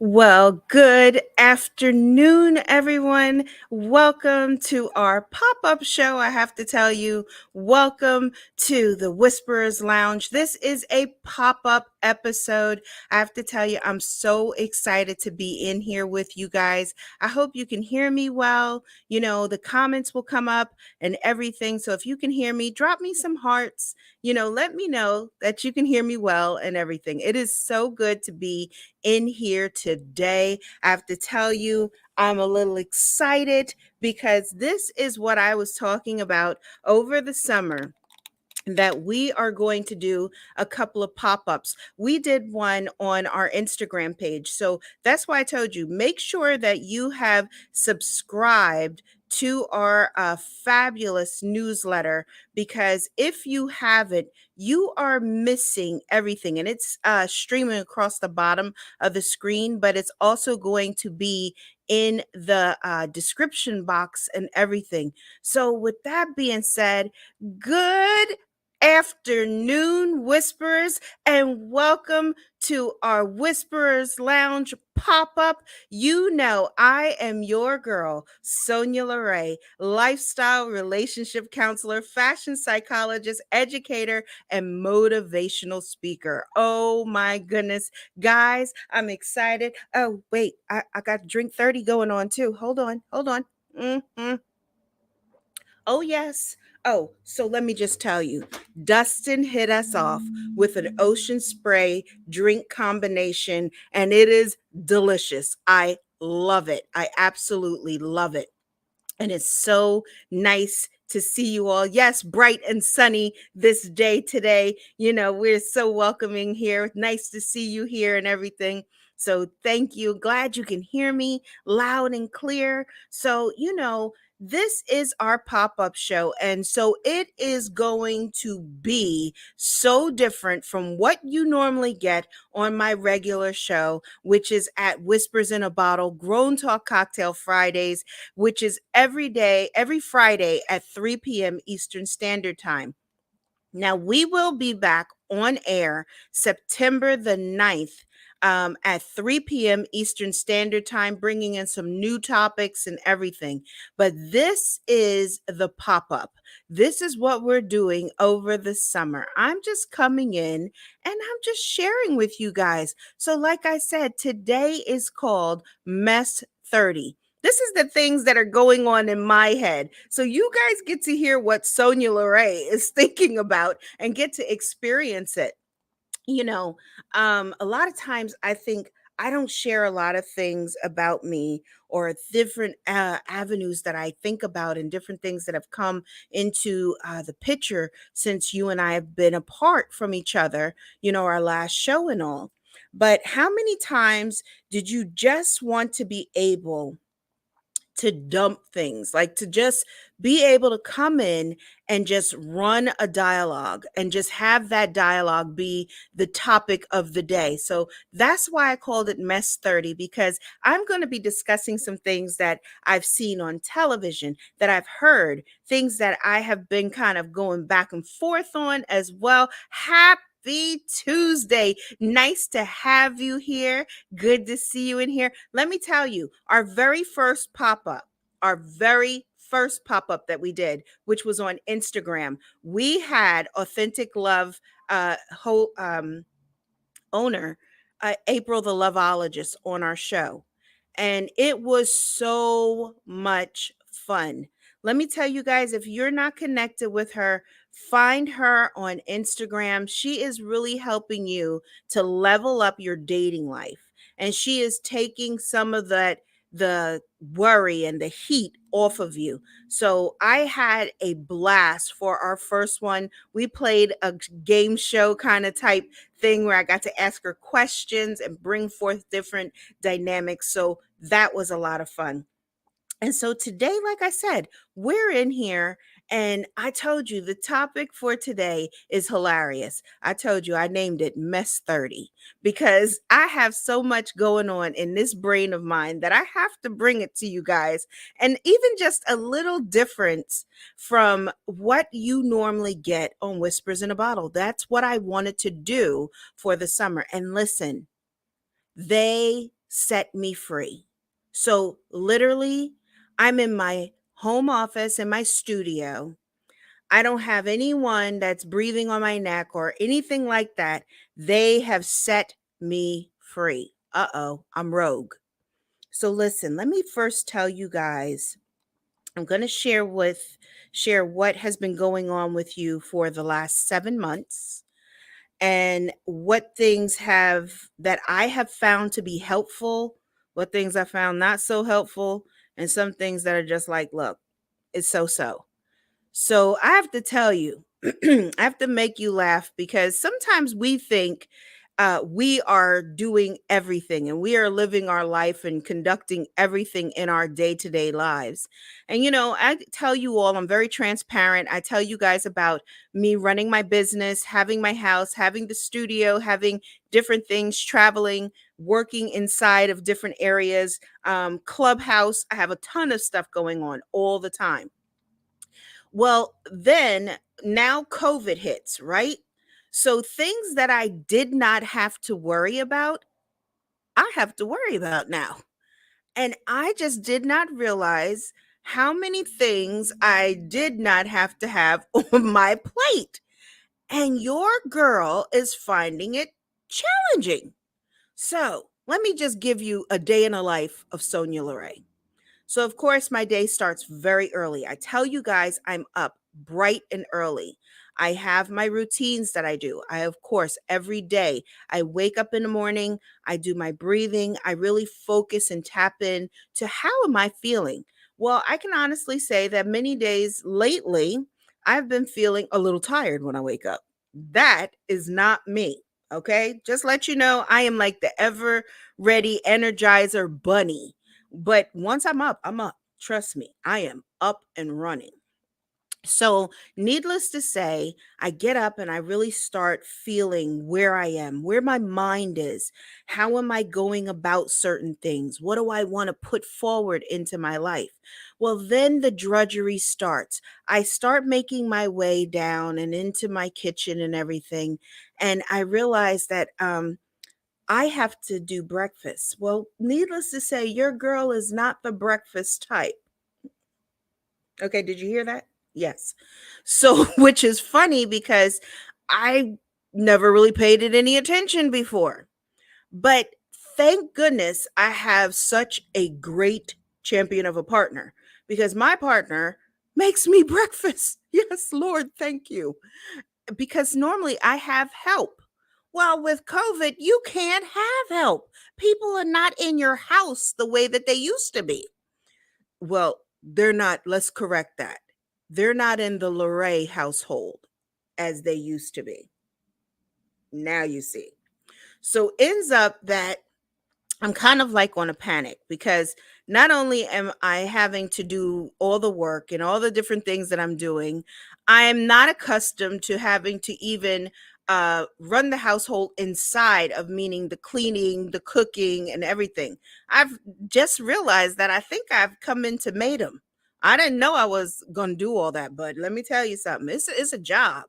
Well, good afternoon, everyone. Welcome to our pop up show. I have to tell you, welcome to the Whisperers Lounge. This is a pop up episode. I have to tell you, I'm so excited to be in here with you guys. I hope you can hear me well. The comments will come up and everything. So if you can hear me, drop me some hearts. Let me know that you can hear me well and everything. It is so good to be in here today. I have to tell you, I'm a little excited because this is what I was talking about over the summer, that we are going to do a couple of pop-ups. We did one on our Instagram page. So that's why I told you, make sure that you have subscribed to our fabulous newsletter, because if you haven't, you are missing everything. And it's streaming across the bottom of the screen, but it's also going to be in the description box and everything. So with that being said, good afternoon, Whisperers, and welcome to our Whisperers Lounge pop-up. You know, I am your girl, Sonya LaRae, lifestyle relationship counselor, fashion psychologist, educator, and motivational speaker. Oh my goodness, guys, I'm excited. Oh, wait, I got drink 30 going on too. Hold on. Mhm. Oh, yes. Oh, so let me just tell you, Dustin hit us off with an ocean spray drink combination, and it is delicious. I love it. I absolutely love it. And it's so nice to see you all. Yes, bright and sunny this day today. We're so welcoming here. Nice to see you here and everything. So thank you. Glad you can hear me loud and clear. So, this is our pop up show. And so it is going to be so different from what you normally get on my regular show, which is at Whispers in a Bottle, Grown Talk Cocktail Fridays, which is every Friday at 3 p.m. Eastern Standard Time. Now, we will be back on air September the 9th at 3 p.m. Eastern Standard Time, bringing in some new topics and everything. But this is the pop up. This is what we're doing over the summer. I'm just coming in and I'm just sharing with you guys. So, like I said, today is called Messthirty. This is the things that are going on in my head. So you guys get to hear what Sonya LaRae is thinking about and get to experience it. A lot of times I think I don't share a lot of things about me, or different avenues that I think about, and different things that have come into the picture since you and I have been apart from each other, our last show and all. But how many times did you just want to be able to dump things, like to just be able to come in and just run a dialogue and just have that dialogue be the topic of the day? So that's why I called it Messthirty, because I'm going to be discussing some things that I've seen on television, that I've heard, things that I have been kind of going back and forth on as well. Happy Tuesday. Nice to have you here. Good to see you in here. Let me tell you, our very first pop up that we did, which was on Instagram, we had Authentic Love owner, April the Loveologist, on our show. And it was so much fun. Let me tell you guys, if you're not connected with her, find her on Instagram. She is really helping you to level up your dating life. And she is taking some of the worry and the heat off of you. So I had a blast for our first one. We played a game show kind of type thing where I got to ask her questions and bring forth different dynamics. So that was a lot of fun. And so today, like I said, we're in here, and I told you the topic for today is hilarious. I told you I named it Messthirty because I have so much going on in this brain of mine that I have to bring it to you guys. And even just a little difference from what you normally get on Whispers in a Bottle. That's what I wanted to do for the summer. And listen, they set me free. So literally, I'm in my home office in my studio. I don't have anyone that's breathing on my neck or anything like that. They have set me free. Uh-oh, I'm rogue. So listen, let me first tell you guys, I'm going to share what has been going on with you for the last 7 months and what things have that I have found to be helpful, what things I found not so helpful, and some things that are just like, look, it's so. So I have to tell you, I have to make you laugh because sometimes we think we are doing everything and we are living our life and conducting everything in our day to day lives. And, I tell you all, I'm very transparent. I tell you guys about me running my business, having my house, having the studio, having different things, traveling, working inside of different areas, clubhouse. I have a ton of stuff going on all the time. Well, then now COVID hits, right? So things that I did not have to worry about, I have to worry about now. And I just did not realize how many things I did not have to have on my plate. And your girl is finding it challenging. So let me just give you a day in the life of Sonya LaRae. So, of course, my day starts very early. I tell you guys, I'm up bright and early. I have my routines that I do. I, of course, every day I wake up in the morning, I do my breathing, I really focus and tap in to how am I feeling? Well, I can honestly say that many days lately, I've been feeling a little tired when I wake up. That is not me. Okay. Just let you know, I am like the ever ready energizer bunny, but once I'm up, I'm up. Trust me, I am up and running. So, needless to say, I get up and I really start feeling where I am, where my mind is. How am I going about certain things? What do I want to put forward into my life? Well, then the drudgery starts. I start making my way down and into my kitchen and everything. And I realize that I have to do breakfast. Well, needless to say, your girl is not the breakfast type. Okay, did you hear that? Yes. So, which is funny because I never really paid it any attention before. But thank goodness I have such a great champion of a partner because my partner makes me breakfast. Yes, Lord, thank you. Because normally I have help. Well, with COVID, you can't have help. People are not in your house the way that they used to be. Well, they're not. Let's correct that. They're not in the LaRae household as they used to be. Now you see. So ends up that I'm kind of like on a panic because not only am I having to do all the work and all the different things that I'm doing, I am not accustomed to having to even run the household inside of meaning the cleaning, the cooking, and everything. I've just realized that I think I've come into maidom. I didn't know I was going to do all that, but let me tell you something. It's a job.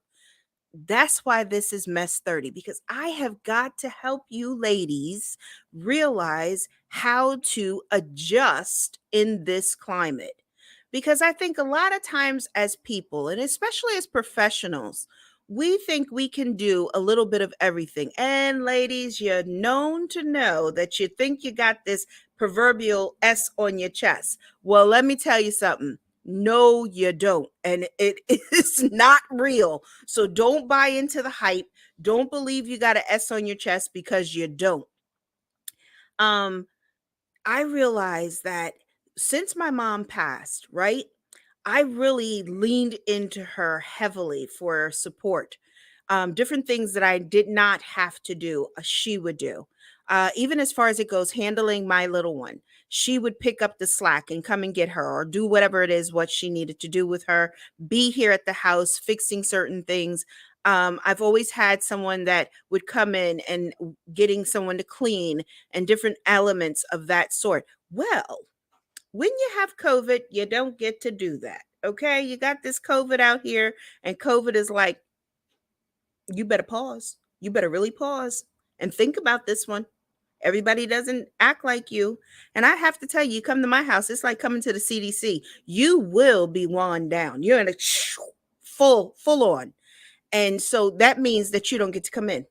That's why this is Messthirty, because I have got to help you ladies realize how to adjust in this climate. Because I think a lot of times, as people, and especially as professionals, we think we can do a little bit of everything. And ladies, you're known to know that you think you got this proverbial S on your chest. Well, let me tell you something. No, you don't. And it is not real. So don't buy into the hype. Don't believe you got an S on your chest because you don't. Um, I realized that since my mom passed, right? I really leaned into her heavily for support. Different things that I did not have to do, she would do. Even as far as it goes, handling my little one, she would pick up the slack and come and get her or do whatever it is what she needed to do with her, be here at the house, fixing certain things. I've always had someone that would come in and getting someone to clean and different elements of that sort. Well, when you have COVID, you don't get to do that. Okay. You got this COVID out here, and COVID is like, you better pause. You better really pause and think about this one. Everybody doesn't act like you. And I have to tell you, you come to my house, it's like coming to the CDC. You will be worn down. You're in a full on. And so that means that you don't get to come in.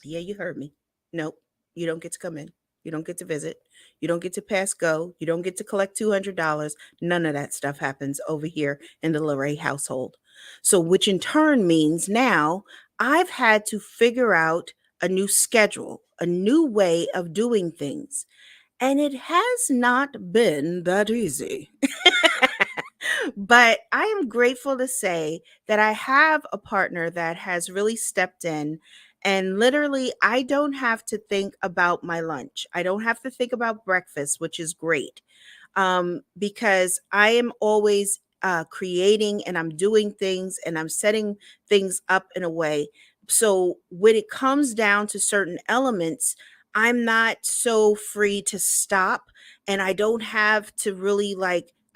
Yeah, you heard me. Nope, you don't get to come in. You don't get to visit. You don't get to pass go. You don't get to collect $200. None of that stuff happens over here in the LaRae household. So, which in turn means now I've had to figure out a new schedule, a new way of doing things. And it has not been that easy. But I am grateful to say that I have a partner that has really stepped in. And literally, I don't have to think about my lunch. I don't have to think about breakfast, which is great, because I am always creating and I'm doing things and I'm setting things up in a way. So when it comes down to certain elements, I'm not so free to stop, and I don't have to really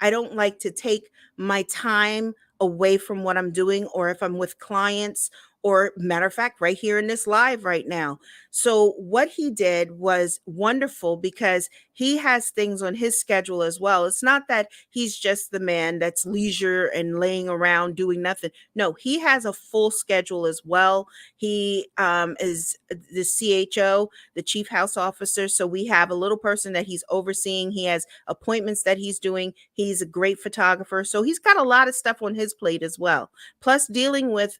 I don't like to take my time away from what I'm doing, or if I'm with clients, or matter of fact, right here in this live right now. So what he did was wonderful because he has things on his schedule as well. It's not that he's just the man that's leisure and laying around doing nothing. No, he has a full schedule as well. He is the CHO, the chief house officer. So we have a little person that he's overseeing. He has appointments that he's doing. He's a great photographer. So he's got a lot of stuff on his plate as well. Plus dealing with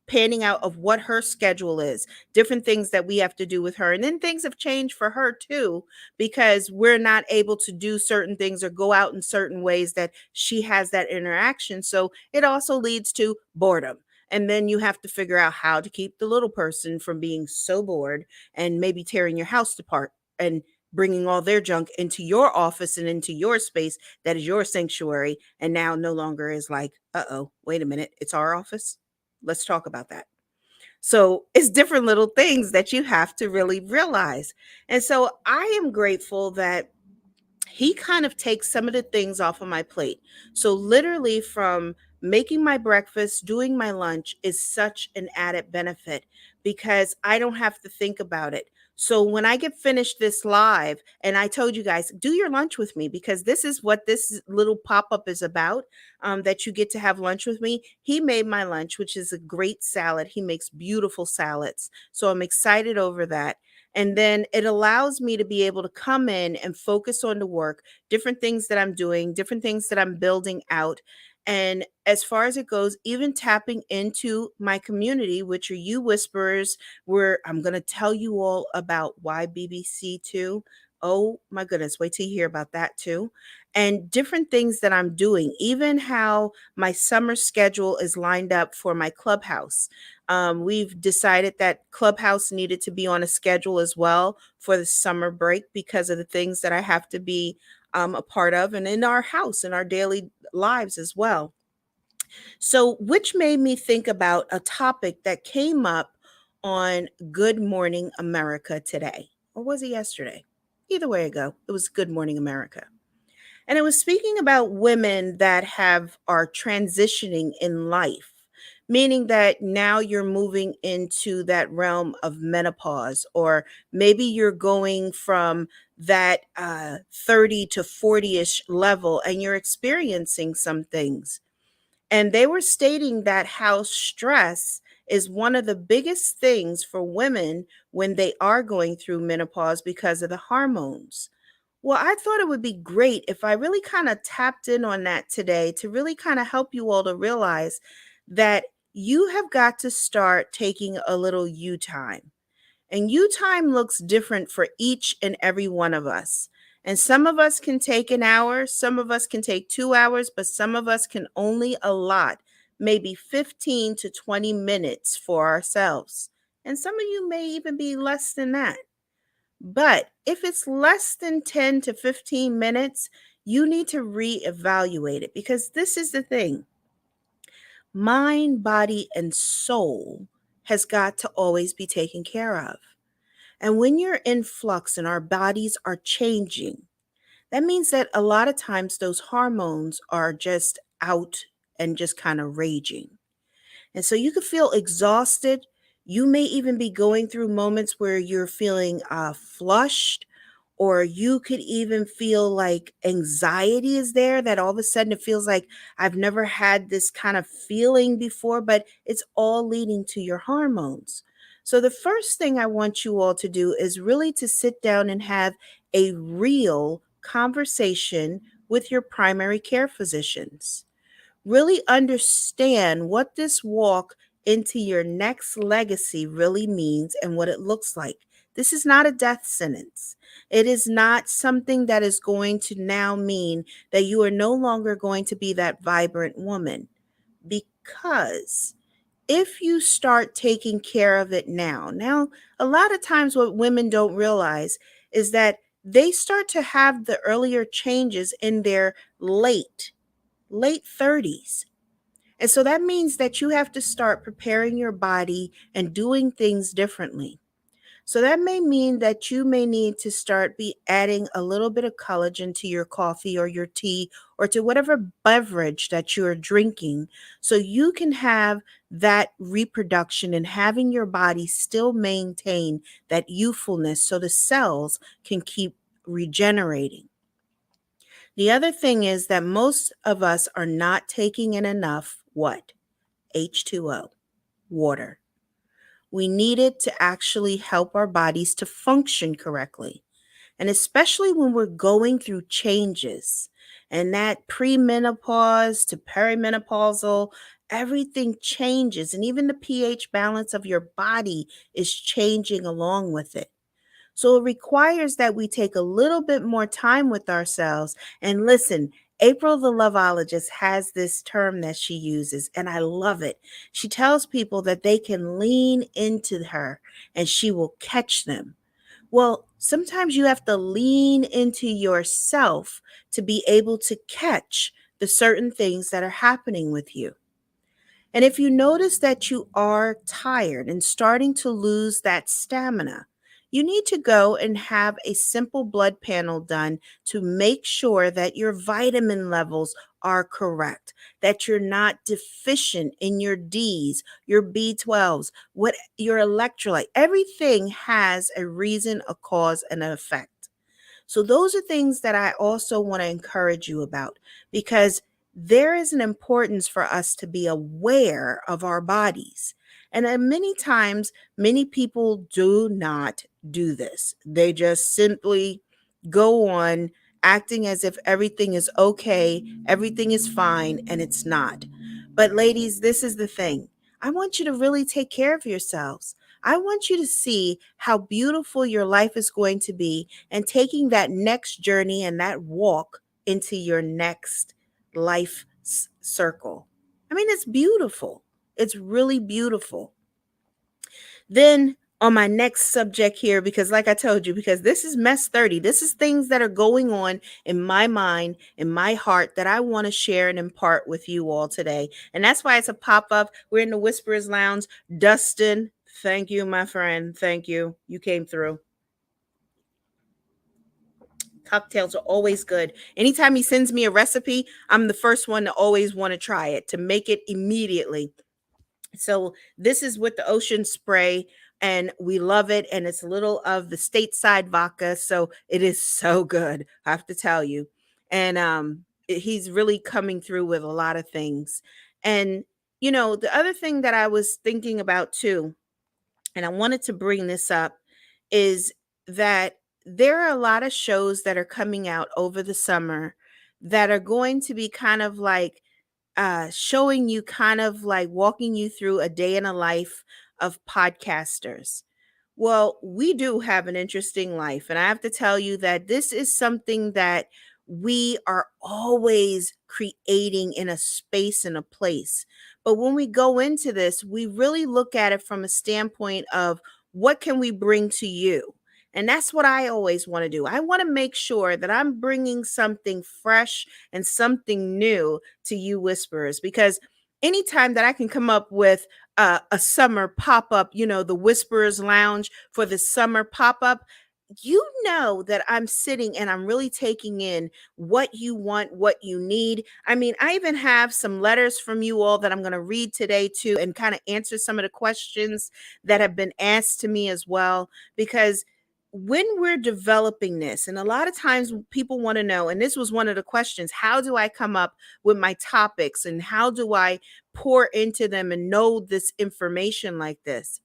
panning out of what her schedule is, different things that we have to do with her. And then things have changed for her too, because we're not able to do certain things or go out in certain ways that she has that interaction. So it also leads to boredom. And then you have to figure out how to keep the little person from being so bored and maybe tearing your house apart and bringing all their junk into your office and into your space that is your sanctuary, and now no longer is like, uh-oh, wait a minute, it's our office. Let's talk about that. So it's different little things that you have to really realize. And so I am grateful that he kind of takes some of the things off of my plate. So literally from making my breakfast, doing my lunch is such an added benefit because I don't have to think about it. So when I get finished this live, and I told you guys, do your lunch with me because this is what this little pop up is about, that you get to have lunch with me. He made my lunch, which is a great salad. He makes beautiful salads. So I'm excited over that. And then it allows me to be able to come in and focus on the work, different things that I'm doing, different things that I'm building out. And as far as it goes, even tapping into my community, which are you whisperers, where I'm going to tell you all about YBBC too. Oh my goodness, wait till you hear about that too. And different things that I'm doing, even how my summer schedule is lined up for my clubhouse. We've decided that Clubhouse needed to be on a schedule as well for the summer break because of the things that I have to be a part of, and in our house, in our daily lives as well. So, which made me think about a topic that came up on Good Morning America today. Or was it yesterday? Either way I go, it was Good Morning America. And it was speaking about women that are transitioning in life, meaning that now you're moving into that realm of menopause, or maybe you're going from that 30 to 40-ish level and you're experiencing some things. And they were stating that how stress is one of the biggest things for women when they are going through menopause because of the hormones. Well, I thought it would be great if I really kind of tapped in on that today to really kind of help you all to realize that you have got to start taking a little you time. And you time looks different for each and every one of us. And some of us can take an hour, some of us can take 2 hours, but some of us can only allot maybe 15 to 20 minutes for ourselves. And some of you may even be less than that. But if it's less than 10 to 15 minutes, you need to reevaluate it, because this is the thing: mind, body, and soul has got to always be taken care of. And when you're in flux and our bodies are changing, that means that a lot of times those hormones are just out and just kind of raging. And so you could feel exhausted. You may even be going through moments where you're feeling flushed, or you could even feel like anxiety is there, that all of a sudden it feels like I've never had this kind of feeling before, but it's all leading to your hormones. So the first thing I want you all to do is really to sit down and have a real conversation with your primary care physicians. Really understand what this walk into your next legacy really means and what it looks like. This is not a death sentence. It is not something that is going to now mean that you are no longer going to be that vibrant woman. Because if you start taking care of it now, a lot of times what women don't realize is that they start to have the earlier changes in their late 30s. And so that means that you have to start preparing your body and doing things differently. So that may mean that you may need to start be adding a little bit of collagen to your coffee or your tea or to whatever beverage that you're drinking, so you can have that reproduction and having your body still maintain that youthfulness so the cells can keep regenerating. The other thing is that most of us are not taking in enough what? H2O, water. We need it to actually help our bodies to function correctly. And especially when we're going through changes and that premenopause to perimenopausal, everything changes. And even the pH balance of your body is changing along with it. So it requires that we take a little bit more time with ourselves. And listen, April the Loveologist has this term that she uses, and I love it. She tells people that they can lean into her and she will catch them. Well, sometimes you have to lean into yourself to be able to catch the certain things that are happening with you. And if you notice that you are tired and starting to lose that stamina, you need to go and have a simple blood panel done to make sure that your vitamin levels are correct, that you're not deficient in your D's, your B12s, what your electrolyte. Everything has a reason, a cause, and an effect. So those are things that I also want to encourage you about, because there is an importance for us to be aware of our bodies. And many times, many people do not do this. They just simply go on acting as if everything is okay, everything is fine, and it's not. But ladies, this is the thing. I want you to really take care of yourselves. I want you to see how beautiful your life is going to be, and taking that next journey and that walk into your next life circle. I mean, it's beautiful. It's really beautiful. Then on my next subject here, because like I told you, because this is Messthirty, this is things that are going on in my mind, in my heart, that I want to share and impart with you all today. And that's why it's a pop-up. We're in the Whisperers Lounge. Dustin, thank you, my friend. Thank you. You came through. Cocktails are always good. Anytime he sends me a recipe, I'm the first one to always want to try it, to make it immediately. So this is with the ocean spray, and we love it. And it's a little of the stateside vodka. So it is so good, I have to tell you. And he's really coming through with a lot of things. And, the other thing that I was thinking about too, and I wanted to bring this up, is that there are a lot of shows that are coming out over the summer that are going to be kind of like showing you, kind of like walking you through a day in a life of podcasters. Well, we do have an interesting life. And I have to tell you that this is something that we are always creating in a space and a place. But when we go into this, we really look at it from a standpoint of what can we bring to you? And that's what I always want to do. I want to make sure that I'm bringing something fresh and something new to you whisperers, because anytime that I can come up with a summer pop up, the Whisperers Lounge for the summer pop up, you know that I'm sitting and I'm really taking in what you want, what you need. I mean, I even have some letters from you all that I'm going to read today too, and kind of answer some of the questions that have been asked to me as well. Because when we're developing this, and a lot of times people want to know, and this was one of the questions, how do I come up with my topics and how do I pour into them and know this information like this?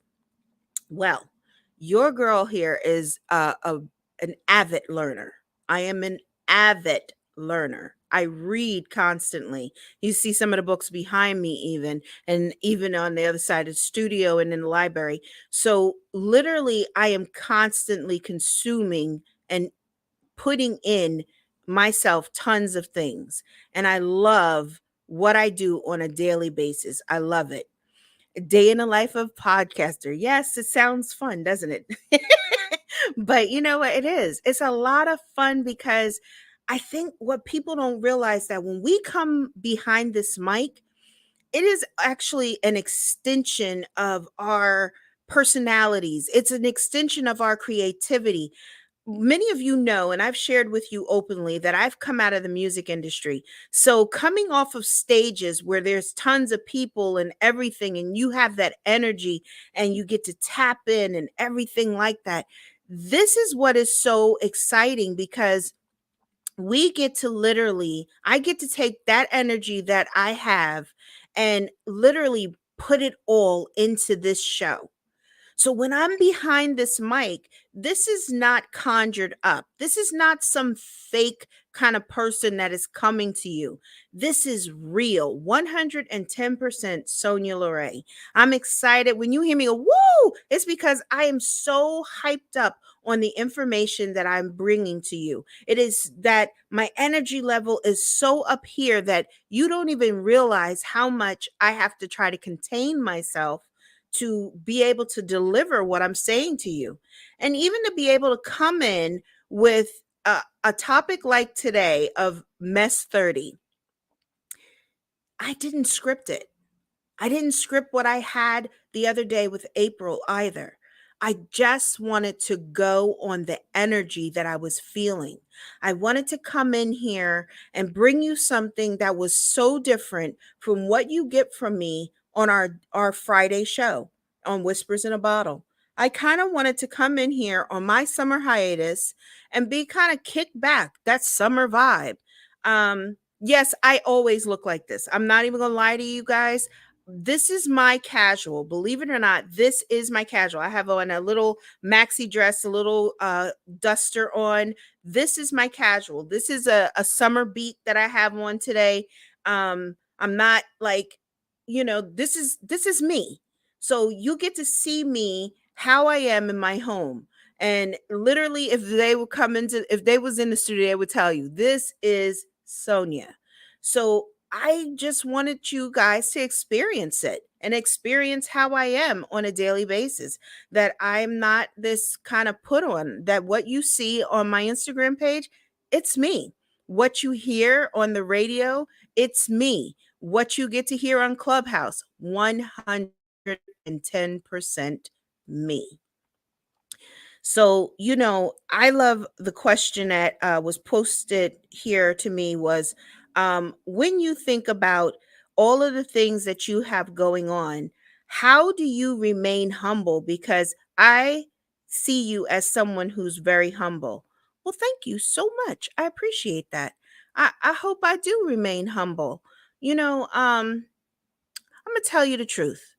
Well, your girl here is an avid learner. I am an avid learner. I read constantly. You see some of the books behind me, even, and even on the other side of the studio and in the library. So, literally, I am constantly consuming and putting in myself tons of things. And I love what I do on a daily basis. I love it. Day in the life of podcaster. Yes, it sounds fun, doesn't it? But you know what it is? It's a lot of fun because I think what people don't realize that when we come behind this mic, it is actually an extension of our personalities. It's an extension of our creativity. Many of you know, and I've shared with you openly, that I've come out of the music industry. So, coming off of stages where there's tons of people and everything, and you have that energy and you get to tap in and everything like that, this is what is so exciting because we get to literally, I get to take that energy that I have and literally put it all into this show. So when I'm behind this mic, this is not conjured up. This is not some fake kind of person that is coming to you. This is real. 110% Sonya LaRae. I'm excited. When you hear me go, woo, it's because I am so hyped up on the information that I'm bringing to you. It is that my energy level is so up here that you don't even realize how much I have to try to contain myself to be able to deliver what I'm saying to you. And even to be able to come in with a topic like today of Messthirty. I didn't script it. I didn't script what I had the other day with April either. I just wanted to go on the energy that I was feeling. I wanted to come in here and bring you something that was so different from what you get from me on our Friday show on Whispers in a Bottle. I kind of wanted to come in here on my summer hiatus and be kind of kicked back, that summer vibe. Yes, I always look like this. I'm not even going to lie to you guys. This is my casual. Believe it or not, this is my casual. I have on a little maxi dress, a little duster on. This is my casual. This is a summer beat that I have on today. I'm not like, this is me. So you get to see me how I am in my home. And literally, if they was in the studio, they would tell you this is Sonya. So I just wanted you guys to experience it and experience how I am on a daily basis. That I'm not this kind of put on, that what you see on my Instagram page, it's me. What you hear on the radio, it's me. What you get to hear on Clubhouse, 110% me. So, I love the question that was posted here to me was, when you think about all of the things that you have going on, how do you remain humble? Because I see you as someone who's very humble. Well, thank you so much. I appreciate that. I hope I do remain humble. I'm going to tell you the truth.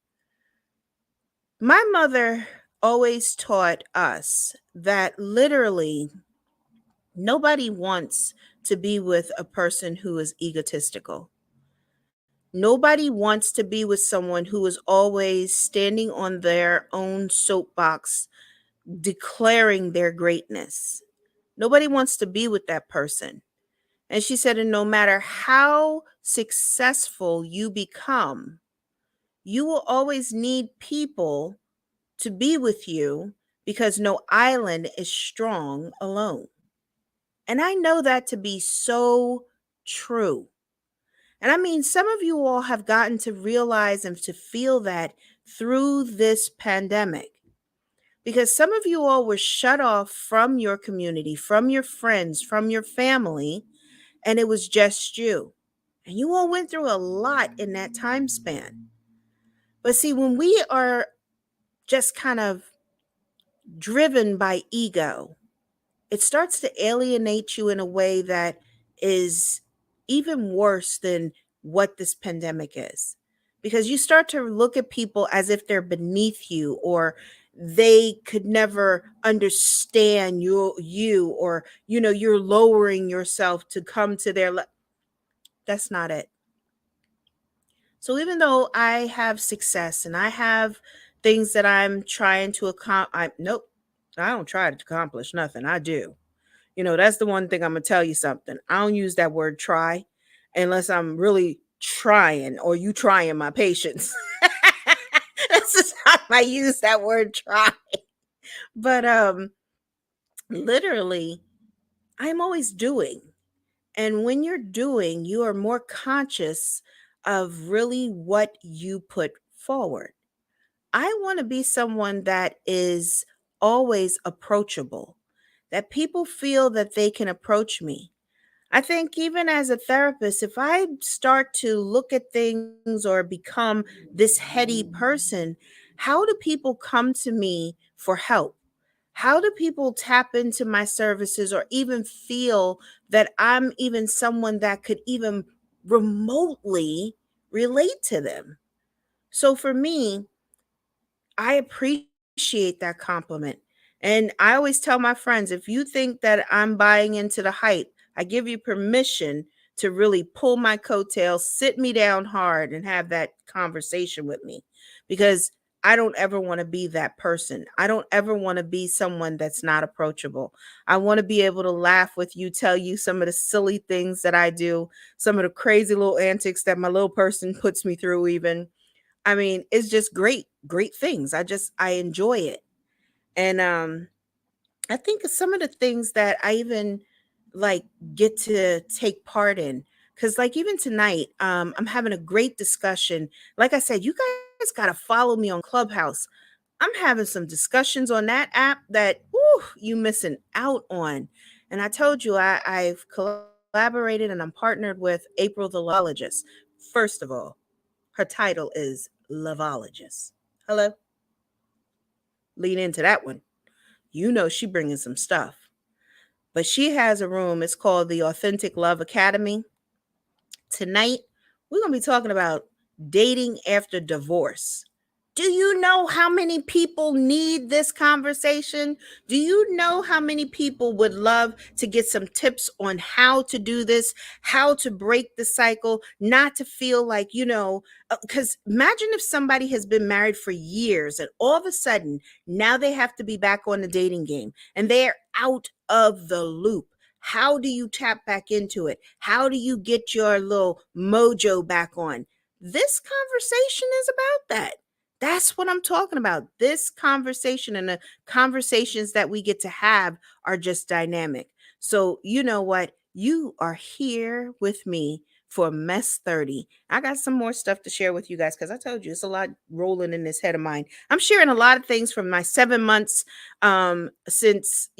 My mother always taught us that literally nobody wants to be with a person who is egotistical. Nobody wants to be with someone who is always standing on their own soapbox, declaring their greatness. Nobody wants to be with that person. And she said, and no matter how successful you become, you will always need people to be with you because no island is strong alone. And I know that to be so true. And I mean, some of you all have gotten to realize and to feel that through this pandemic. because some of you all were shut off from your community, from your friends, from your family, and it was just you. And you all went through a lot in that time span. But see, when we are just kind of driven by ego, it starts to alienate you in a way that is even worse than what this pandemic is. Because you start to look at people as if they're beneath you, or they could never understand you, or you're lowering yourself to come to their that's not it. So even though I have success and I have things that I'm trying to accomplish, nope, I don't try to accomplish nothing. I do. That's the one thing I'm gonna tell you something. I don't use that word try unless I'm really trying, or you trying my patience. That's the time I use that word try. But literally, I'm always doing. And when you're doing, you are more conscious of really what you put forward. I want to be someone that is always approachable, that people feel that they can approach me. I think even as a therapist, if I start to look at things or become this heady person, how do people come to me for help? How do people tap into my services or even feel that I'm even someone that could even remotely relate to them? So for me, I appreciate that compliment. And I always tell my friends, if you think that I'm buying into the hype, I give you permission to really pull my coattails, sit me down hard, and have that conversation with me, because I don't ever want to be that person. I don't ever want to be someone that's not approachable. I want to be able to laugh with you, tell you some of the silly things that I do, some of the crazy little antics that my little person puts me through, even. I mean, it's just great, great things. I enjoy it. And I think of some of the things that I even like get to take part in. Cause like even tonight, I'm having a great discussion. Like I said, you guys gotta follow me on Clubhouse. I'm having some discussions on that app that you missing out on. And I told you I've collaborated and I'm partnered with April the Lovologist. First of all, her title is Lovologist. Hello? Lean into that one. She bringing some stuff. But she has a room. It's called the Authentic Love Academy. Tonight, we're going to be talking about dating after divorce. Do you know how many people need this conversation? Do you know how many people would love to get some tips on how to do this, how to break the cycle, not to feel like, because imagine if somebody has been married for years and all of a sudden now they have to be back on the dating game and they're out of the loop. How do you tap back into it? How do you get your little mojo back on? This conversation is about that. That's what I'm talking about. This conversation and the conversations that we get to have are just dynamic. So, you know what? You are here with me for Messthirty. I got some more stuff to share with you guys because I told you it's a lot rolling in this head of mine. I'm sharing a lot of things from my 7 months since,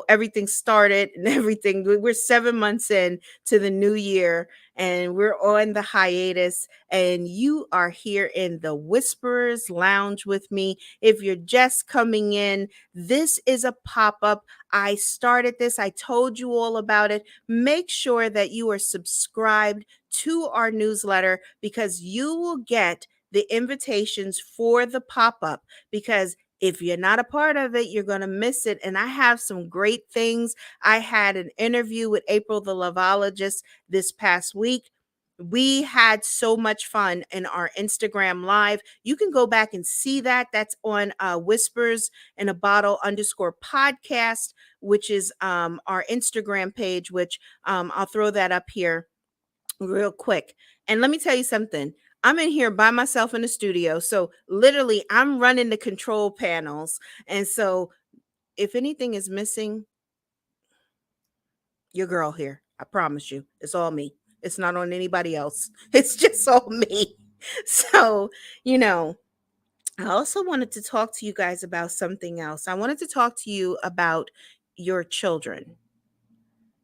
everything started and everything. We're 7 months in to the new year and we're on the hiatus, and you are here in the Whisperers Lounge with me. If you're just coming in, this is a pop-up. I started this. I told you all about it. Make sure that you are subscribed to our newsletter because you will get the invitations for the pop-up, because if you're not a part of it, you're going to miss it. And I have some great things. I had an interview with April the Lovologist this past week. We had so much fun in our Instagram live. You can go back and see that. That's on Whispers in a Bottle _podcast, which is our Instagram page, which I'll throw that up here real quick. And let me tell you something. I'm in here by myself in the studio. So literally I'm running the control panels. And so if anything is missing, your girl here. I promise you. It's all me. It's not on anybody else. It's just all me. So, you know, I also wanted to talk to you guys about something else. I wanted to talk to you about your children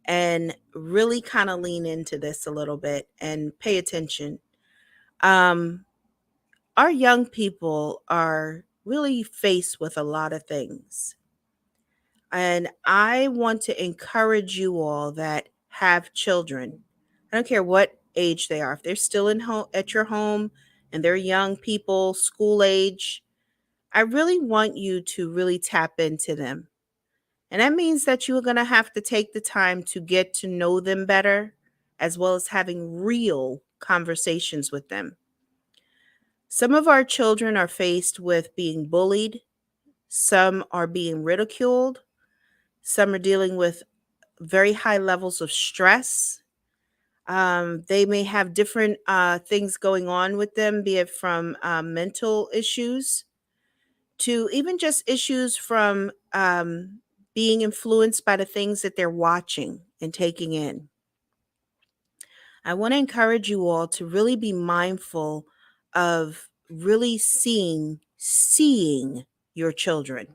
and really kind of lean into this a little bit and pay attention. Um, our young people are really faced with a lot of things. And I want to encourage you all that have children. I don't care what age they are. If they're still in home at your home and they're young people, school age, I really want you to really tap into them. And that means that you're going to have to take the time to get to know them better, as well as having real conversations with them. Some of our children are faced with being bullied, some are being ridiculed, some are dealing with very high levels of stress. They may have different things going on with them, be it from mental issues to even just issues from being influenced by the things that they're watching and taking in. I want to encourage you all to really be mindful of really seeing your children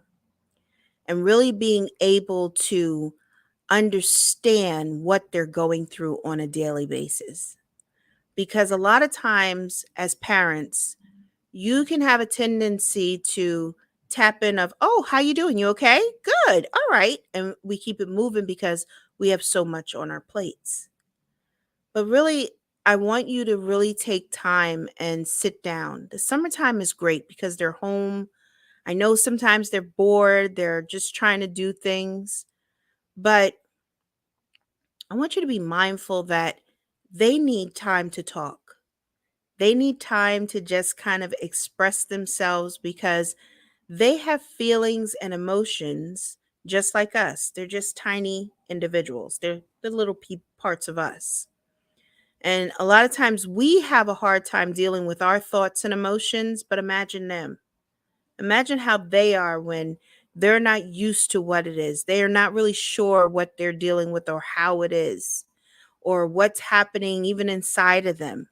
and really being able to understand what they're going through on a daily basis. Because a lot of times as parents, you can have a tendency to tap in of, "Oh, how you doing? You okay? Good. All right." And we keep it moving because we have so much on our plates. But really, I want you to really take time and sit down. The summertime is great because they're home. I know sometimes they're bored, they're just trying to do things, but I want you to be mindful that they need time to talk. They need time to just kind of express themselves because they have feelings and emotions just like us. They're just tiny individuals. They're the little parts of us. And a lot of times we have a hard time dealing with our thoughts and emotions, but imagine them. Imagine how they are when they're not used to what it is. They are not really sure what they're dealing with or how it is or what's happening even inside of them.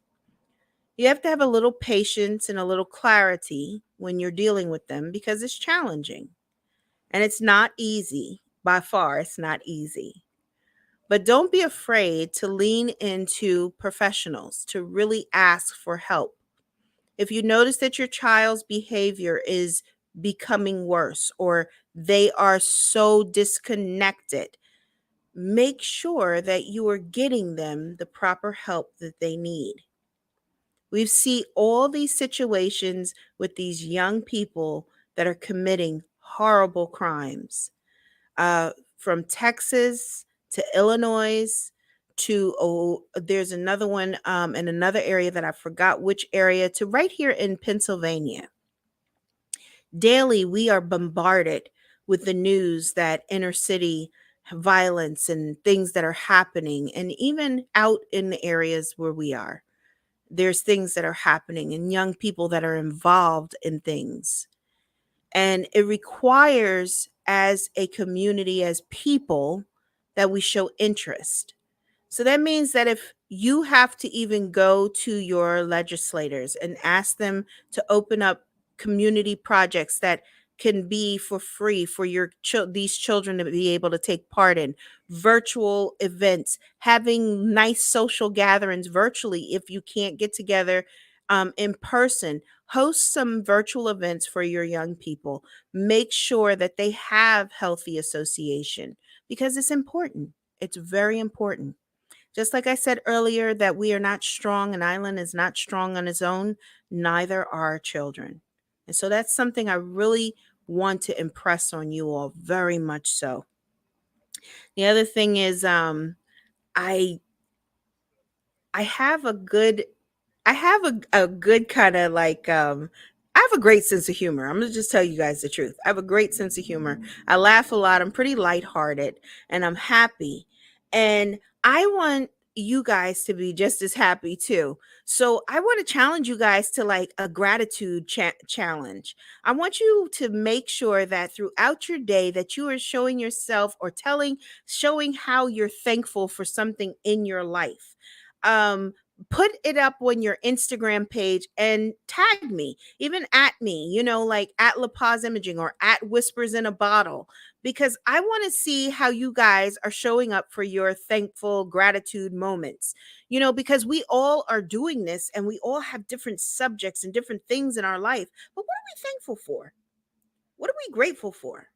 You have to have a little patience and a little clarity when you're dealing with them because it's challenging and it's not easy. By far, it's not easy. But don't be afraid to lean into professionals to really ask for help. If you notice that your child's behavior is becoming worse or they are so disconnected, make sure that you are getting them the proper help that they need. We see all these situations with these young people that are committing horrible crimes, from Texas to Illinois to, oh, there's another one in another area that I forgot which area, to right here in Pennsylvania. Daily, we are bombarded with the news that inner city violence and things that are happening, and even out in the areas where we are, there's things that are happening and young people that are involved in things. And it requires, as a community, as people, that we show interest. So that means that if you have to even go to your legislators and ask them to open up community projects that can be for free for these children to be able to take part in, virtual events, having nice social gatherings virtually if you can't get together in person, host some virtual events for your young people. Make sure that they have healthy association because it's important. It's very important. Just like I said earlier, that we are not strong, an island is not strong on its own, neither are our children. And so that's something I really want to impress on you all, very much so. The other thing is I I have a good I have a good kind of like I have a great sense of humor. I'm gonna just tell you guys the truth. I have a great sense of humor. I laugh a lot. I'm pretty lighthearted and I'm happy. And I want you guys to be just as happy too. So I want to challenge you guys to like a gratitude challenge. I want you to make sure that throughout your day that you are showing yourself or showing how you're thankful for something in your life. Um put it up on your Instagram page and tag me, even at me, like at La Paz Imaging or at Whispers in a Bottle, because I want to see how you guys are showing up for your thankful gratitude moments, because we all are doing this and we all have different subjects and different things in our life. But what are we thankful for? What are we grateful for?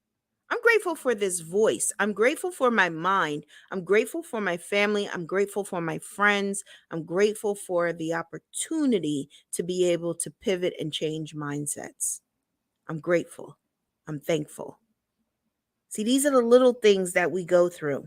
I'm grateful for this voice. I'm grateful for my mind. I'm grateful for my family. I'm grateful for my friends. I'm grateful for the opportunity to be able to pivot and change mindsets. I'm grateful. I'm thankful. See, these are the little things that we go through.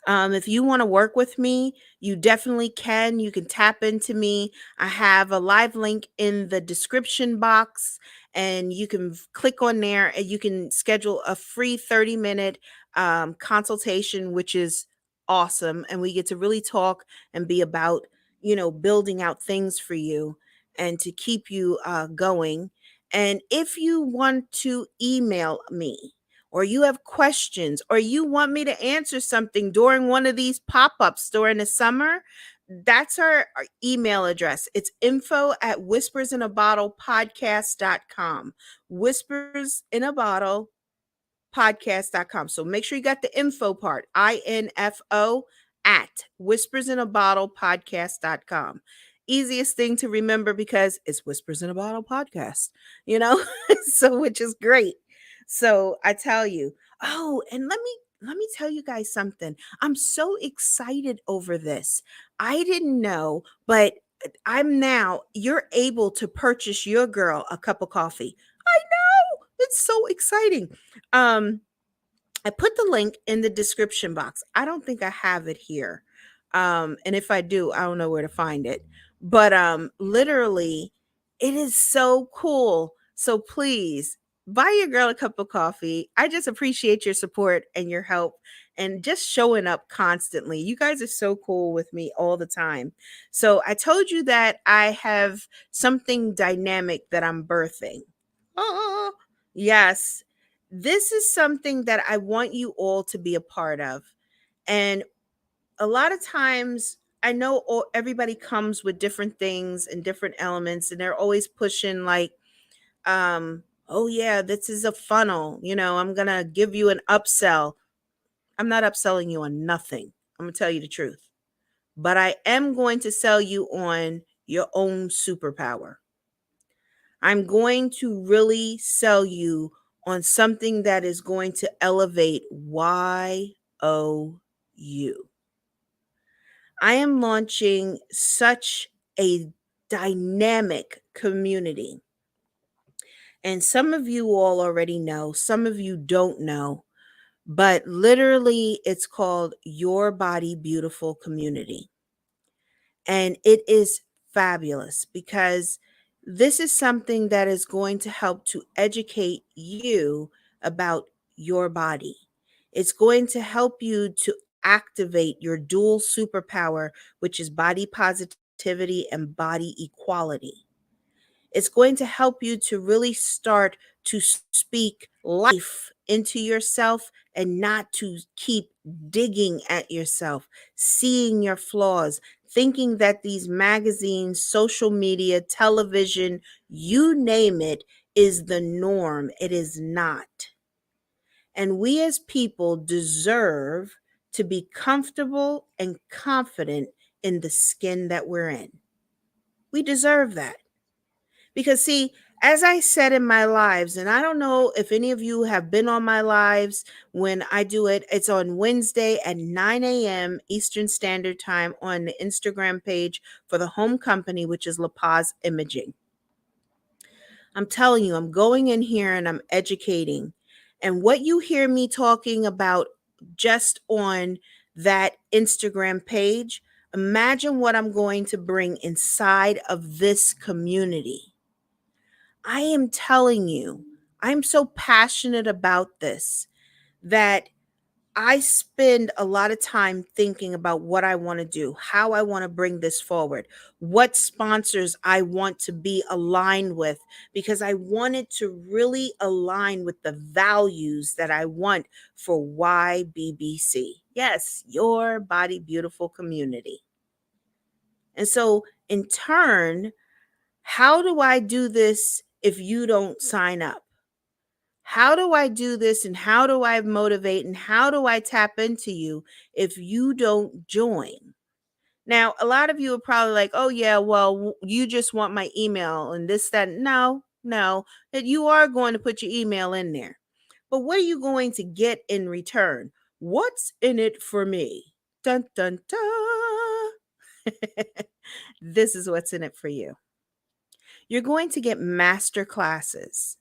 If you want to work with me, you definitely can. You can tap into me. I have a live link in the description box, and you can click on there and you can schedule a free 30-minute consultation, which is awesome. And we get to really talk and be about, building out things for you and to keep you going. And if you want to email me, or you have questions, or you want me to answer something during one of these pop-ups during the summer, that's our email address. It's info@whispersinabottlepodcast.com. Whispersinabottlepodcast.com. So make sure you got the info part, info at whispersinabottlepodcast.com. Easiest thing to remember because it's Whispers in a Bottle podcast, so which is great. So I tell you, and let me tell you guys something. I'm so excited over this. I didn't know, but you're able to purchase your girl a cup of coffee. I know. It's so exciting. I put the link in the description box. I don't think I have it here. And if I do, I don't know where to find it. But literally, it is so cool. So please buy your girl a cup of coffee. I just appreciate your support and your help and just showing up constantly. You guys are so cool with me all the time. So I told you that I have something dynamic that I'm birthing. Oh, yes. This is something that I want you all to be a part of. And a lot of times, I know everybody comes with different things and different elements, and they're always pushing like, oh yeah, this is a funnel. I'm going to give you an upsell. I'm not upselling you on nothing. I'm going to tell you the truth. But I am going to sell you on your own superpower. I'm going to really sell you on something that is going to elevate YOU. I am launching such a dynamic community. And some of you all already know, some of you don't know, but literally it's called Your Body Beautiful Community. And it is fabulous because this is something that is going to help to educate you about your body. It's going to help you to activate your dual superpower, which is body positivity and body equality. It's going to help you to really start to speak life into yourself and not to keep digging at yourself, seeing your flaws, thinking that these magazines, social media, television, you name it, is the norm. It is not. And we as people deserve to be comfortable and confident in the skin that we're in. We deserve that. Because, see, as I said in my lives, and I don't know if any of you have been on my lives when I do it, it's on Wednesday at 9 a.m. Eastern Standard Time on the Instagram page for the home company, which is La Paz Imaging. I'm telling you, I'm going in here and I'm educating. And what you hear me talking about just on that Instagram page, imagine what I'm going to bring inside of this community. I am telling you, I'm so passionate about this that I spend a lot of time thinking about what I want to do, how I want to bring this forward, what sponsors I want to be aligned with, because I want it to really align with the values that I want for YBBC. Yes, Your Body Beautiful Community. And so, in turn, how do I do this if you don't sign up? How do I do this and how do I motivate and how do I tap into you if you don't join? Now, a lot of you are probably like, oh, yeah, well, you just want my email and this, that. No, no, that you are going to put your email in there. But what are you going to get in return? What's in it for me? Dun, dun, dun. This is what's in it for you. You're going to get master classes.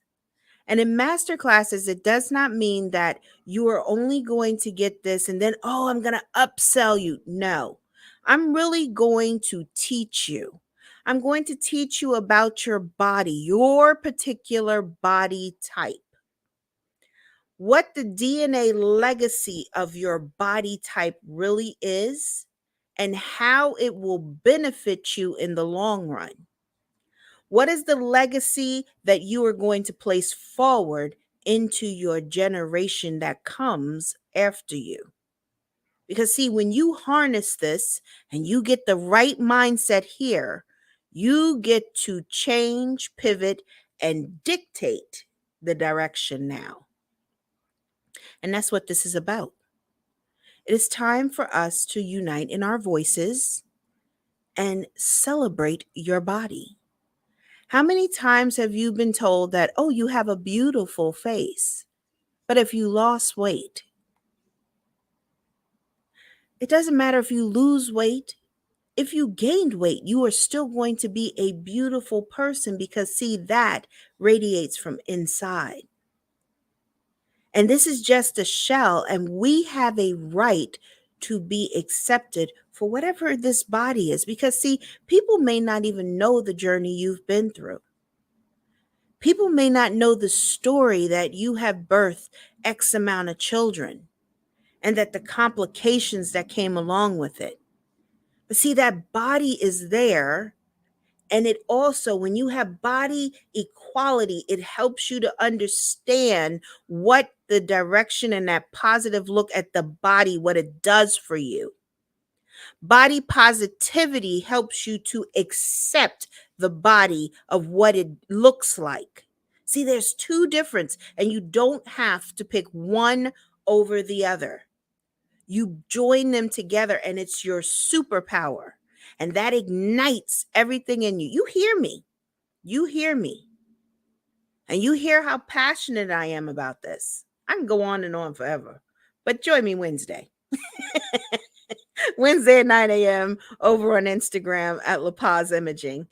And in master classes, it does not mean that you are only going to get this and then, oh, I'm going to upsell you. No, I'm really going to teach you. I'm going to teach you about your body, your particular body type, what the DNA legacy of your body type really is, and how it will benefit you in the long run. What is the legacy that you are going to place forward into your generation that comes after you? Because, see, when you harness this and you get the right mindset here, you get to change, pivot, and dictate the direction now. And that's what this is about. It is time for us to unite in our voices and celebrate your body. How many times have you been told that, oh, you have a beautiful face, but if you lost weight, it doesn't matter if you lose weight. If you gained weight, you are still going to be a beautiful person because, see, that radiates from inside. And this is just a shell, and we have a right to be accepted for whatever this body is. Because, see, people may not even know the journey you've been through. People may not know the story that you have birthed X amount of children and that the complications that came along with it. But see, that body is there. And it also, when you have body equality, it helps you to understand what the direction and that positive look at the body, what it does for you. Body positivity helps you to accept the body of what it looks like. See, there's two difference, and you don't have to pick one over the other. You join them together, and it's your superpower. And that ignites everything in you. You hear me. You hear me. And you hear how passionate I am about this. I can go on and on forever. But join me Wednesday. Wednesday at 9 a.m. over on Instagram at La Paz Imaging.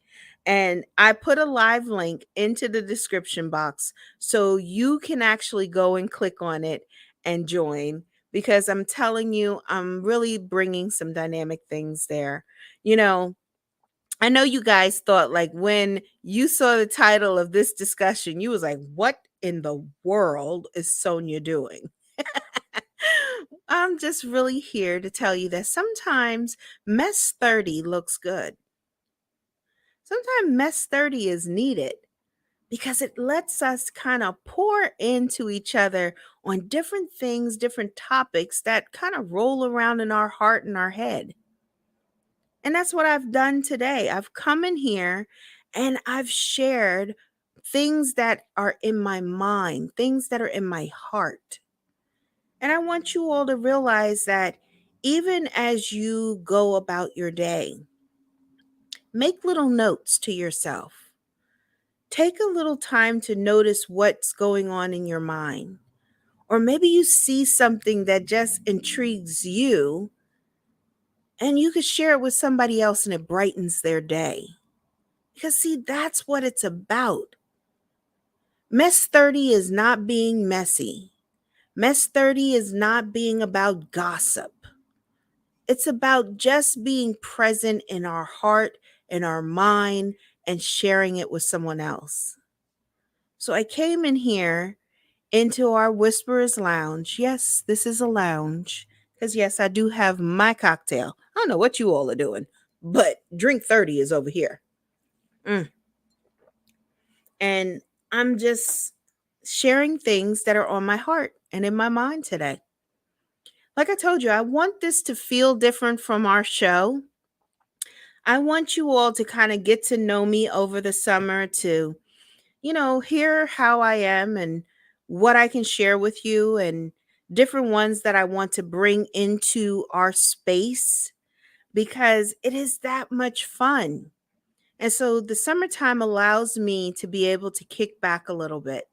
And I put a live link into the description box so you can actually go and click on it and join, because I'm telling you, I'm really bringing some dynamic things there. You know, I know you guys thought, like, when you saw the title of this discussion, you was like, what in the world is Sonya doing? I'm just really here to tell you that sometimes Messthirty looks good. Sometimes Messthirty is needed because it lets us kind of pour into each other on different things, different topics that kind of roll around in our heart and our head. And that's what I've done today. I've come in here and I've shared things that are in my mind, things that are in my heart. And I want you all to realize that even as you go about your day, make little notes to yourself. Take a little time to notice what's going on in your mind. Or maybe you see something that just intrigues you and you could share it with somebody else and it brightens their day. Because, see, that's what it's about. Messthirty is not being messy. Messthirty is not being about gossip. It's about just being present in our heart, in our mind, and sharing it with someone else. So I came in here into our Whisperers Lounge. Yes, this is a lounge. Because, yes, I do have my cocktail. I don't know what you all are doing, but drink 30 is over here. And I'm just sharing things that are on my heart and in my mind today. Like I told you, I want this to feel different from our show. I want you all to kind of get to know me over the summer to, hear how I am and what I can share with you and different ones that I want to bring into our space because it is that much fun. And so the summertime allows me to be able to kick back a little bit.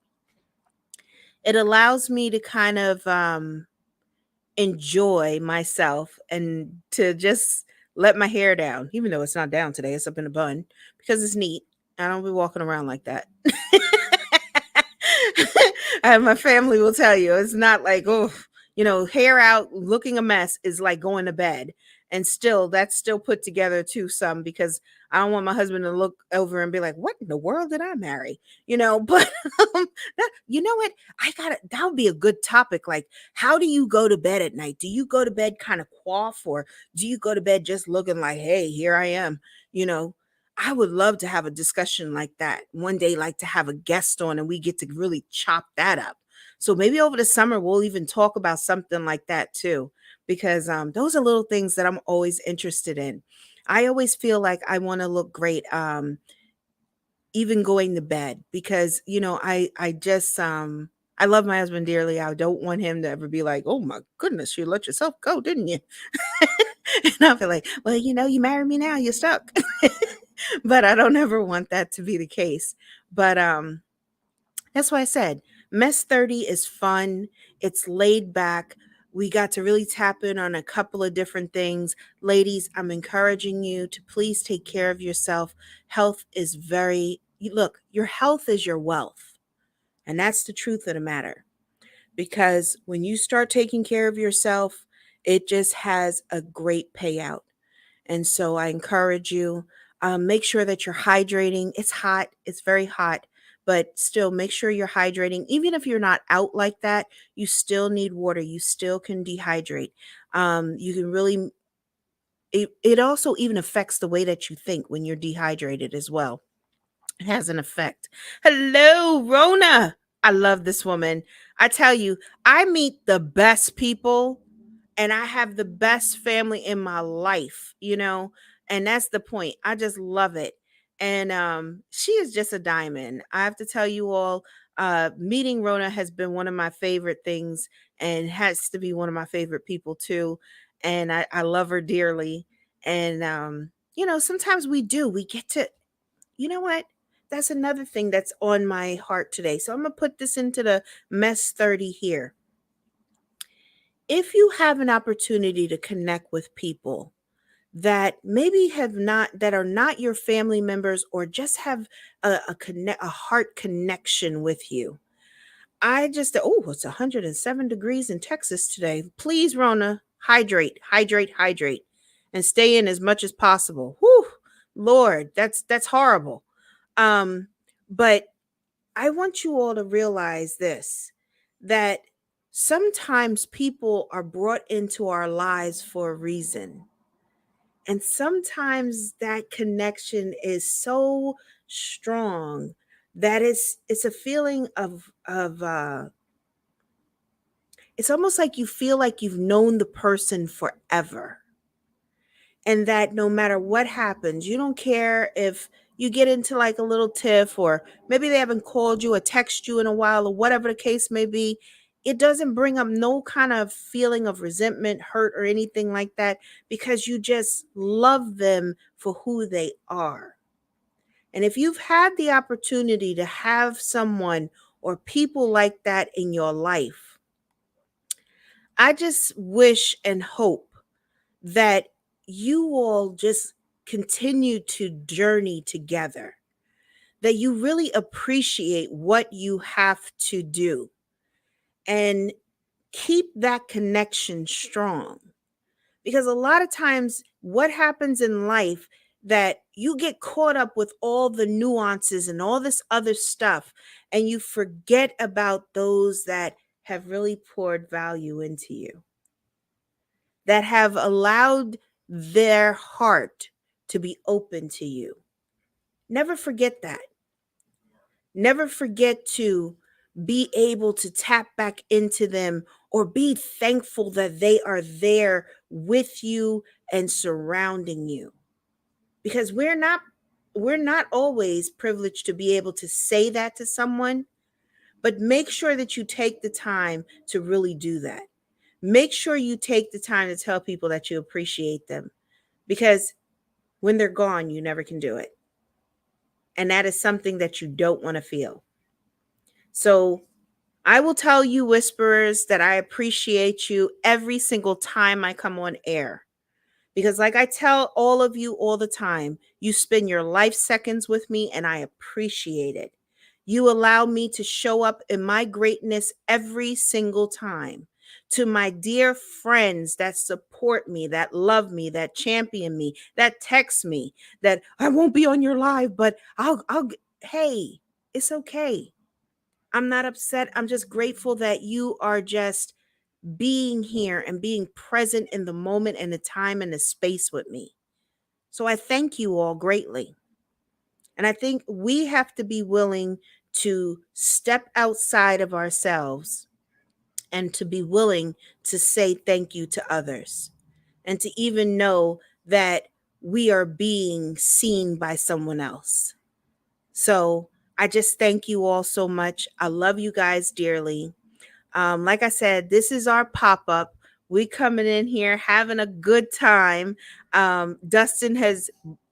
It allows me to kind of enjoy myself and to just let my hair down, even though it's not down today, it's up in a bun because it's neat. I don't be walking around like that. And my family will tell you it's not like, oh, hair out looking a mess is like going to bed. And still, that's still put together too, some because I don't want my husband to look over and be like, what in the world did I marry? But you know what? That would be a good topic. Like, how do you go to bed at night? Do you go to bed kind of quaff, or do you go to bed just looking like, hey, here I am? You know, I would love to have a discussion like that one day, like to have a guest on and we get to really chop that up. So maybe over the summer, we'll even talk about something like that too, because those are little things that I'm always interested in. I always feel like I want to look great, even going to bed, because I just I love my husband dearly. I don't want him to ever be like, oh my goodness, you let yourself go, didn't you? And I'll be like, well, you married me now, you're stuck. But I don't ever want that to be the case. But that's why I said Messthirty is fun. It's laid back. We got to really tap in on a couple of different things. Ladies, I'm encouraging you to please take care of yourself. Health is look, your health is your wealth. And that's the truth of the matter. Because when you start taking care of yourself, it just has a great payout. And so I encourage you, make sure that you're hydrating. It's hot, it's very hot, but still make sure you're hydrating. Even if you're not out like that, you still need water. You still can dehydrate. You can really, it also even affects the way that you think when you're dehydrated as well. It has an effect. Hello, Rona. I love this woman. I tell you, I meet the best people and I have the best family in my life, and that's the point. I just love it. And she is just a diamond. I have to tell you all, meeting Rona has been one of my favorite things and has to be one of my favorite people too. And I love her dearly. And sometimes we get to, you know what? That's another thing that's on my heart today. So I'm gonna put this into the Messthirty here. If you have an opportunity to connect with people that maybe that are not your family members, or just have a heart connection with you. I just, oh, it's 107 degrees in Texas today. Please, Rona, hydrate, hydrate, hydrate, and stay in as much as possible. Whew, Lord, that's horrible. But I want you all to realize this, that sometimes people are brought into our lives for a reason. And sometimes that connection is so strong that it's a feeling of it's almost like you feel like you've known the person forever. And that no matter what happens, you don't care if you get into like a little tiff, or maybe they haven't called you or text you in a while, or whatever the case may be. It doesn't bring up no kind of feeling of resentment, hurt, or anything like that, because you just love them for who they are. And if you've had the opportunity to have someone or people like that in your life, I just wish and hope that you all just continue to journey together, that you really appreciate what you have to do and keep that connection strong. Because a lot of times, what happens in life, that you get caught up with all the nuances and all this other stuff, and you forget about those that have really poured value into you, that have allowed their heart to be open to you. Never forget that. Never forget to be able to tap back into them, or be thankful that they are there with you and surrounding you. because we're not always privileged to be able to say that to someone, but make sure that you take the time to really do that. Make sure you take the time to tell people that you appreciate them, because when they're gone, you never can do it. And that is something that you don't want to feel. So I will tell you, whisperers, that I appreciate you every single time I come on air. Because, like I tell all of you all the time, you spend your life seconds with me, and I appreciate it. You allow me to show up in my greatness every single time. To my dear friends that support me, that love me, that champion me, that text me, that I won't be on your live, but hey, it's okay. I'm not upset. I'm just grateful that you are just being here and being present in the moment and the time and the space with me. So I thank you all greatly. And I think we have to be willing to step outside of ourselves and to be willing to say thank you to others, and to even know that we are being seen by someone else. So I just thank you all so much. I love you guys dearly. Like I said, this is our pop-up. We coming in here having a good time. Dustin has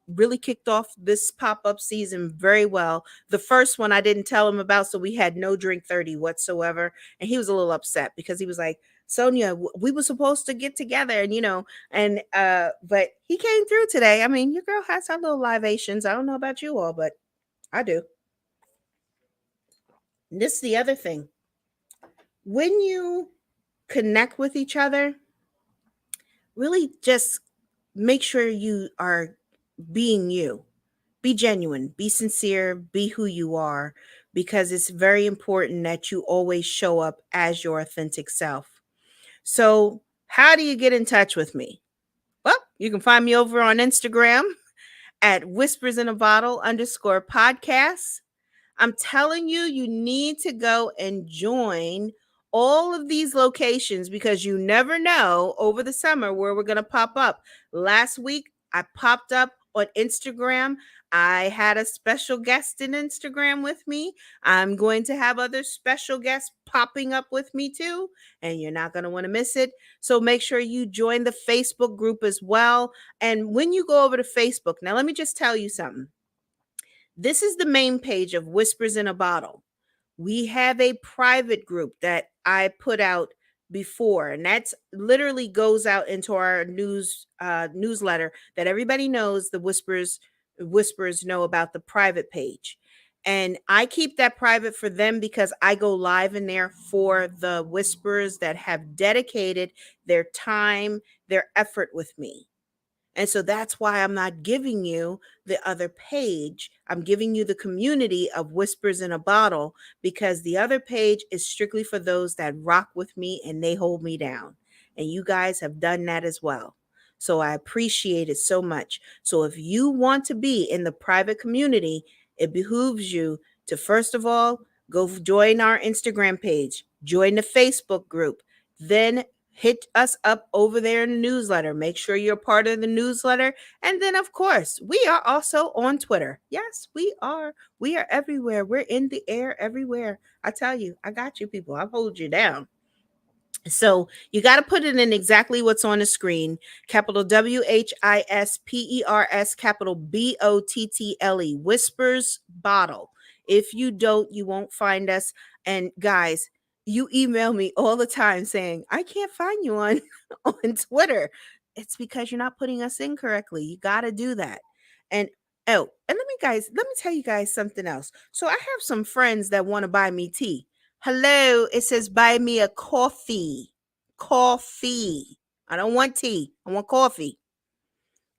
really kicked off this pop-up season very well. The first one I didn't tell him about, so we had no drink 30 whatsoever. And he was a little upset because he was like, Sonya, we were supposed to get together, and but he came through today. I mean, your girl has her little libations. I don't know about you all, but I do. And this is the other thing. When you connect with each other, really just make sure you are being you. Be genuine, be sincere, be who you are, because it's very important that you always show up as your authentic self. So, how do you get in touch with me? Well, you can find me over on Instagram at whispersinabottle_podcast. I'm telling you, you need to go and join all of these locations, because you never know over the summer where we're going to pop up. Last week, I popped up on Instagram. I had a special guest in Instagram with me. I'm going to have other special guests popping up with me too, and you're not going to want to miss it. So make sure you join the Facebook group as well. And when you go over to Facebook, now let me just tell you something. This is the main page of Whispers in a Bottle. We have a private group that I put out before, and that's literally goes out into our newsletter that everybody knows. The whispers know about the private page. And I keep that private for them because I go live in there for the whispers that have dedicated their time, their effort with me. And so that's why I'm not giving you the other page. I'm giving you the community of Whispers in a Bottle, because the other page is strictly for those that rock with me and they hold me down. And you guys have done that as well. So I appreciate it so much. So if you want to be in the private community, it behooves you to, first of all, go join our Instagram page, join the Facebook group, then hit us up over there in the newsletter. Make sure you're part of the newsletter. And then, of course, we are also on Twitter. Yes, we are. We are everywhere. We're in the air everywhere. I tell you, I got you people. I'll hold you down. So you got to put it in exactly what's on the screen. Capital WHISPERS, capital BOTTLE, Whispers Bottle. If you don't, you won't find us. And guys, you email me all the time saying, I can't find you on, on Twitter. It's because you're not putting us in correctly. You got to do that. And and let me tell you guys something else. So I have some friends that want to buy me tea. Hello, it says buy me a coffee. Coffee. I don't want tea. I want coffee.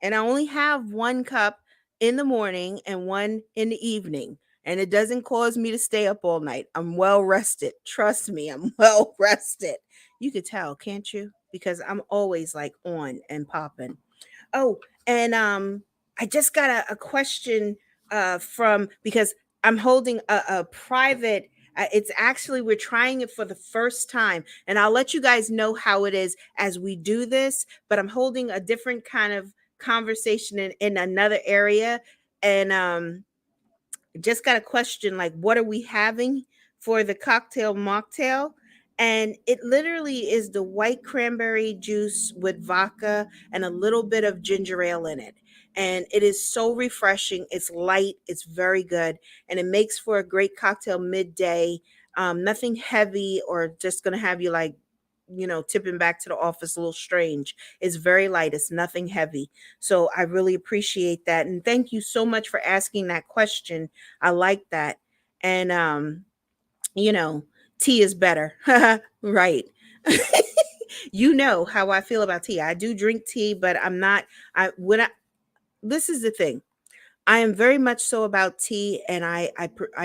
And I only have one cup in the morning and one in the evening. And it doesn't cause me to stay up all night. I'm well rested. Trust me, I'm well rested. You could tell, can't you? Because I'm always like on and popping. Oh, and I just got a question from, because I'm holding a private. It's actually, we're trying it for the first time, and I'll let you guys know how it is as we do this. But I'm holding a different kind of conversation in another area. And just got a question like, what are we having for the cocktail mocktail? And it literally is the white cranberry juice with vodka and a little bit of ginger ale in it. And it is so refreshing. It's light, it's very good, and it makes for a great cocktail midday. Nothing heavy or just going to have you like, tipping back to the office a little strange. It's very light, it's nothing heavy. So I really appreciate that. And thank you so much for asking that question. I like that. And you know, tea is better. Right. You know how I feel about tea. I do drink tea, but I'm not I when I this is the thing. I am very much so about tea, and I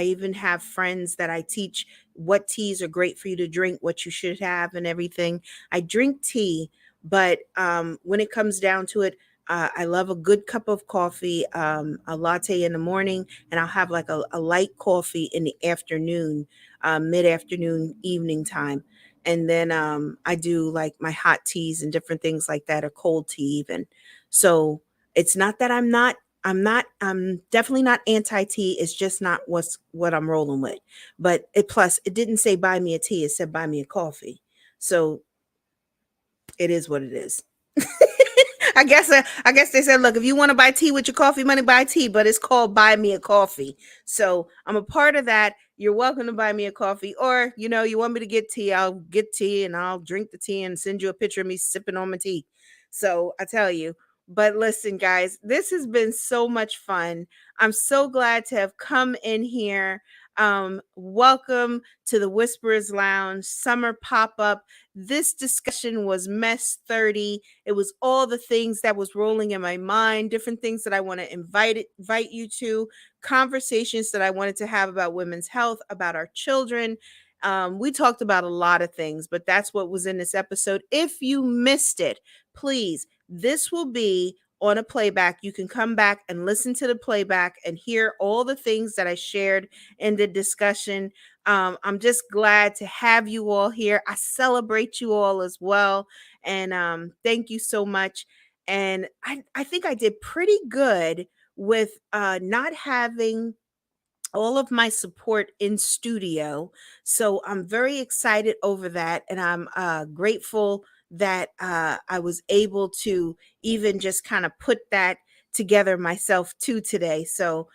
even have friends that I teach what teas are great for you to drink, what you should have, and everything. I drink tea, but when it comes down to it, I love a good cup of coffee, a latte in the morning, and I'll have like a light coffee in the afternoon, mid afternoon, evening time. And then I do like my hot teas and different things like that, or cold tea even. So it's not that I'm definitely not anti-tea. It's just not what I'm rolling with. But it didn't say buy me a tea, it said buy me a coffee. So it is what it is. I guess they said, look, if you want to buy tea with your coffee money, buy tea, but it's called buy me a coffee. So I'm a part of that. You're welcome to buy me a coffee, or you want me to get tea, I'll get tea and I'll drink the tea and send you a picture of me sipping on my tea. So I tell you. But listen, guys, this has been so much fun. I'm so glad to have come in here. Welcome to the Whisperers Lounge Summer Pop Up. This discussion was Messthirty. It was all the things that was rolling in my mind, different things that I want to invite you to, conversations that I wanted to have about women's health, about our children. We talked about a lot of things, but that's what was in this episode. If you missed it, please, this will be on a playback. You can come back and listen to the playback and hear all the things that I shared in the discussion. I'm just glad to have you all here. I celebrate you all as well. And thank you so much. And I think I did pretty good with not having all of my support in studio. So I'm very excited over that. And I'm grateful that I was able to even just kind of put that together myself too today. So,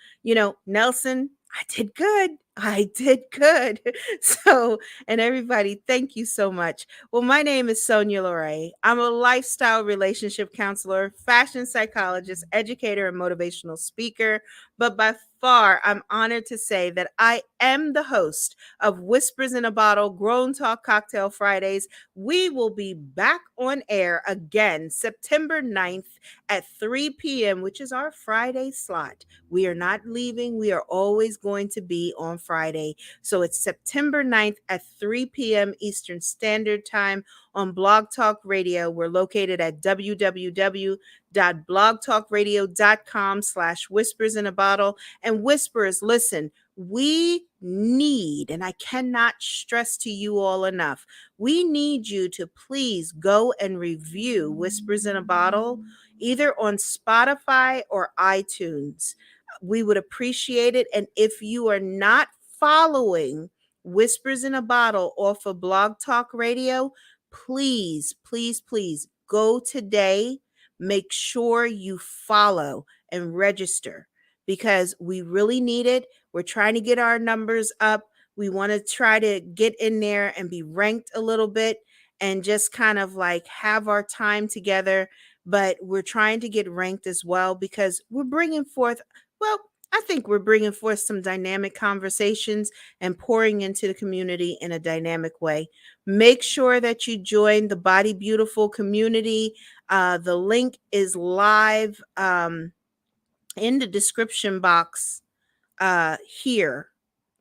Nelson, I did good. I did good. So, and everybody, thank you so much. Well, my name is Sonya LaRae. I'm a lifestyle relationship counselor, fashion psychologist, educator, and motivational speaker. But by far, I'm honored to say that I am the host of Whispers in a Bottle Grown Talk Cocktail Fridays. We will be back on air again September 9th at 3 p.m., which is our Friday slot. We are not leaving. We are always going to be on Friday. So it's September 9th at 3 p.m. Eastern Standard Time on Blog Talk Radio. We're located at www.blogtalkradio.com/whispers in a bottle. And whisperers, listen, we need, and I cannot stress to you all enough, we need you to please go and review Whispers in a Bottle either on Spotify or iTunes. We would appreciate it. And if you are not following Whispers in a Bottle off of Blog Talk Radio, please, please, please go today. Make sure you follow and register because we really need it. We're trying to get our numbers up. We want to try to get in there and be ranked a little bit and just kind of like have our time together. But we're trying to get ranked as well because we're bringing forth, well, I think we're bringing forth some dynamic conversations and pouring into the community in a dynamic way. Make sure that you join the Body Beautiful community. The link is live in the description box here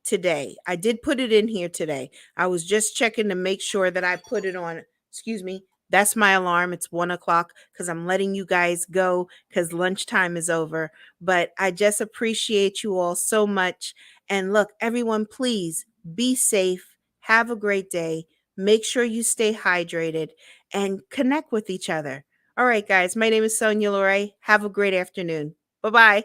today. I did put it in here today. I was just checking to make sure that I put it on. Excuse me. That's my alarm. It's 1:00 because I'm letting you guys go because lunchtime is over. But I just appreciate you all so much. And look, everyone, please be safe. Have a great day. Make sure you stay hydrated and connect with each other. All right, guys. My name is Sonya LaRae. Have a great afternoon. Bye bye.